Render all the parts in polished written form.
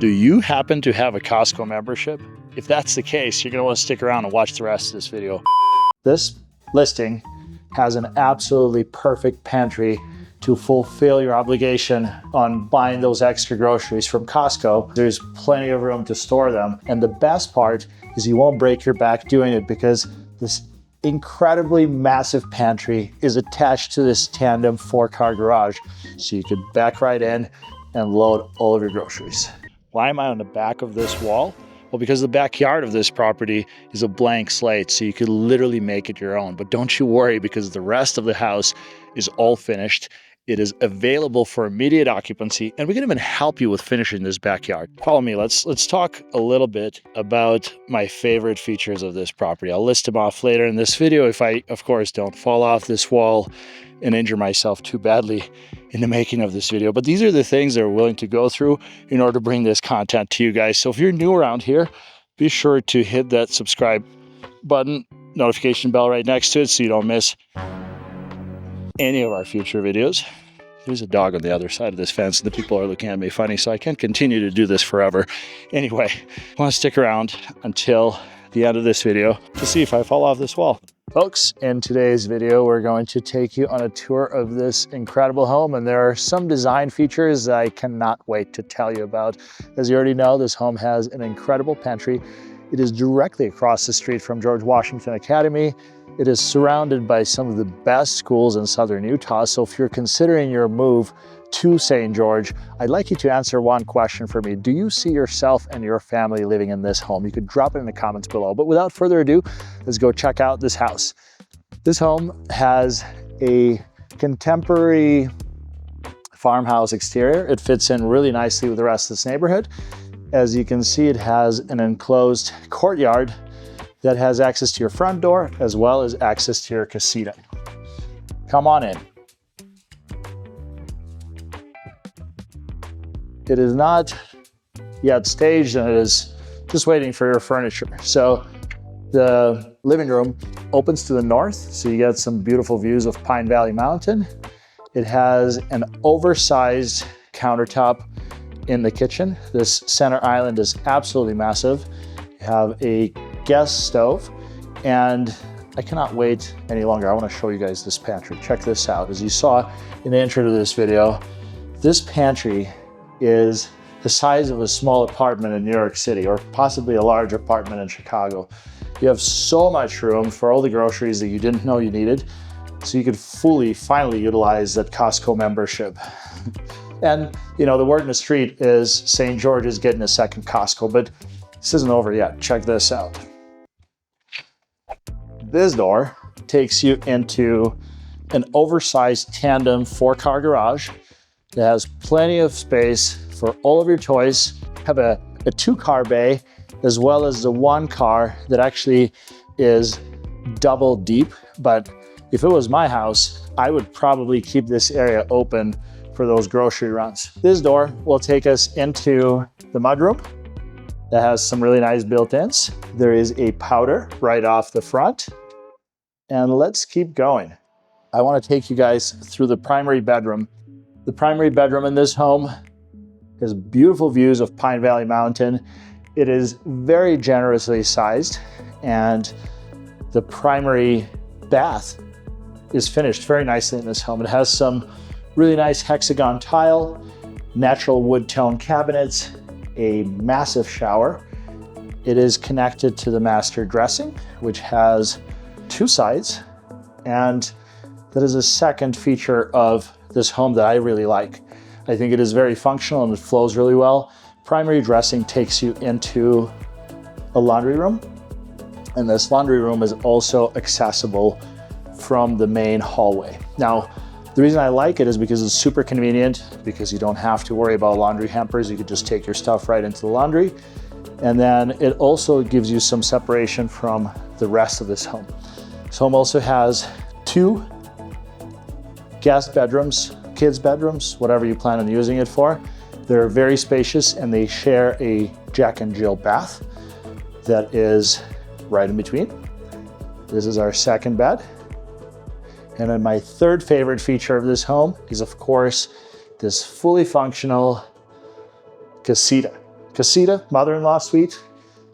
Do you happen to have a Costco membership? If that's the case, you're gonna want to stick around and watch the rest of this video. This listing has an absolutely perfect pantry to fulfill your obligation on buying those extra groceries from Costco. There's plenty of room to store them. And the best part is you won't break your back doing it because this incredibly massive pantry is attached to this Tandem Four-Car Garage. So you could back right in and load all of your groceries. Why am I on the back of this wall? Well, because the backyard of this property is a blank slate, so you could literally make it your own. But don't you worry, because the rest of the house is all finished. It is available for immediate occupancy, and we can even help you with finishing this backyard. Follow me, let's talk a little bit about my favorite features of this property. I'll list them off later in this video if I, of course, don't fall off this wall and injure myself too badly in the making of this video. But these are the things that we're willing to go through in order to bring this content to you guys. So if you're new around here, be sure to hit that subscribe button, notification bell right next to it so you don't miss any of our future videos. There's a dog on the other side of this fence and the people are looking at me funny, so I can't continue to do this forever. Anyway, I want to stick around until the end of this video to see if I fall off this wall. Folks, in today's video, we're going to take you on a tour of this incredible home, and there are some design features that I cannot wait to tell you about. As you already know, this home has an incredible pantry. It is directly across the street from George Washington Academy. It is surrounded by some of the best schools in Southern Utah. So if you're considering your move to St. George, I'd like you to answer one question for me. Do you see yourself and your family living in this home? You could drop it in the comments below. But without further ado, let's go check out this house. This home has a contemporary farmhouse exterior. It fits in really nicely with the rest of this neighborhood. As you can see, it has an enclosed courtyard that has access to your front door as well as access to your casita. Come on in. It is not yet staged and it is just waiting for your furniture. So the living room opens to the north, so you get some beautiful views of Pine Valley Mountain. It has an oversized countertop in the kitchen. This center island is absolutely massive. You have a gas stove, and I cannot wait any longer. I want to show you guys this pantry. Check this out. As you saw in the intro to this video, this pantry is the size of a small apartment in New York City, or possibly a large apartment in Chicago. You have so much room for all the groceries that you didn't know you needed, so you could finally utilize that Costco membership. And you know, the word in the street is St. George is getting a second Costco, but this isn't over yet. Check this out. This door takes you into an oversized Tandem Four-Car Garage that has plenty of space for all of your toys. Have a two-car bay, as well as the one car that actually is double deep. But if it was my house, I would probably keep this area open for those grocery runs. This door will take us into the mudroom that has some really nice built-ins. There is a powder right off the front. And let's keep going. I want to take you guys through the primary bedroom. The primary bedroom in this home has beautiful views of Pine Valley Mountain. It is very generously sized, and the primary bath is finished very nicely in this home. It has some really nice hexagon tile, natural wood tone cabinets, a massive shower. It is connected to the master dressing, which has two sides, and that is a second feature of this home that I really like. I think it is very functional and it flows really well. Primary dressing takes you into a laundry room, and this laundry room is also accessible from the main hallway. Now, the reason I like it is because it's super convenient, because you don't have to worry about laundry hampers. You could just take your stuff right into the laundry. And then it also gives you some separation from the rest of this home. This home also has two guest bedrooms, kids' bedrooms, whatever you plan on using it for. They're very spacious and they share a Jack and Jill bath that is right in between. This is our second bed. And then my third favorite feature of this home is, of course, this fully functional casita. Casita, mother-in-law suite.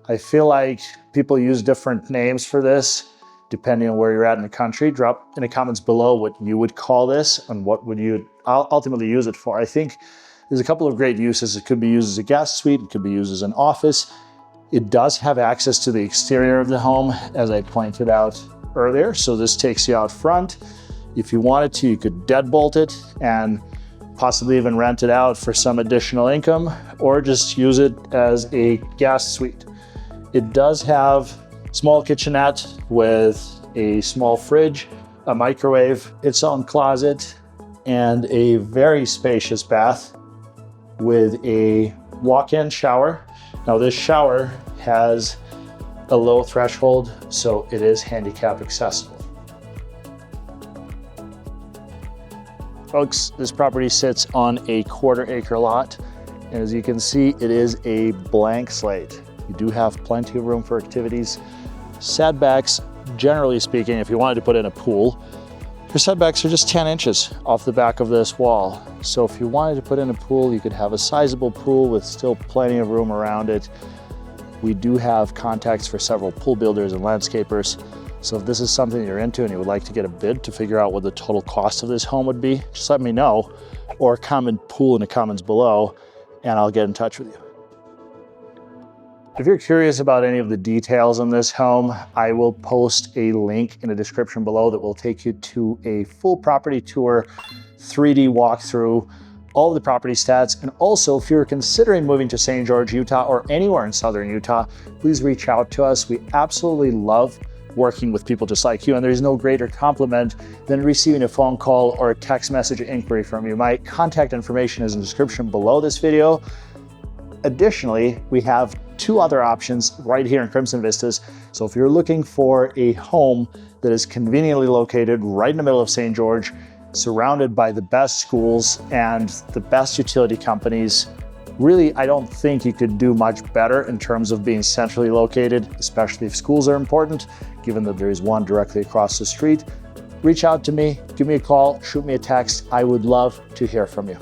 I feel like people use different names for this depending on where you're at in the country. Drop in the comments below what you would call this and what would you ultimately use it for. I think there's a couple of great uses. It could be used as a guest suite, it could be used as an office. It does have access to the exterior of the home, as I pointed out earlier. So this takes you out front. If you wanted to, you could deadbolt it and possibly even rent it out for some additional income, or just use it as a guest suite. It does have small kitchenette with a small fridge, a microwave, its own closet, and a very spacious bath with a walk-in shower. Now this shower has a low threshold, so it is handicap accessible. Folks, this property sits on a 1/4 acre lot, and as you can see, it is a blank slate. You do have plenty of room for activities. Setbacks, generally speaking, if you wanted to put in a pool, your setbacks are just 10 inches off the back of this wall. So if you wanted to put in a pool, you could have a sizable pool with still plenty of room around it. We do have contacts for several pool builders and landscapers. So if this is something you're into and you would like to get a bid to figure out what the total cost of this home would be, just let me know, or comment pool in the comments below and I'll get in touch with you. If you're curious about any of the details on this home, I will post a link in the description below that will take you to a full property tour, 3D walkthrough, all of the property stats. And also, if you're considering moving to St. George, Utah, or anywhere in southern Utah, please reach out to us. We absolutely love working with people just like you, and there's no greater compliment than receiving a phone call or a text message inquiry from you. My contact information is in the description below this video. Additionally, we have 2 other options right here in Crimson Vistas. So if you're looking for a home that is conveniently located right in the middle of St. George, surrounded by the best schools and the best utility companies, really, I don't think you could do much better in terms of being centrally located, especially if schools are important, given that there is one directly across the street. Reach out to me, give me a call, shoot me a text. I would love to hear from you.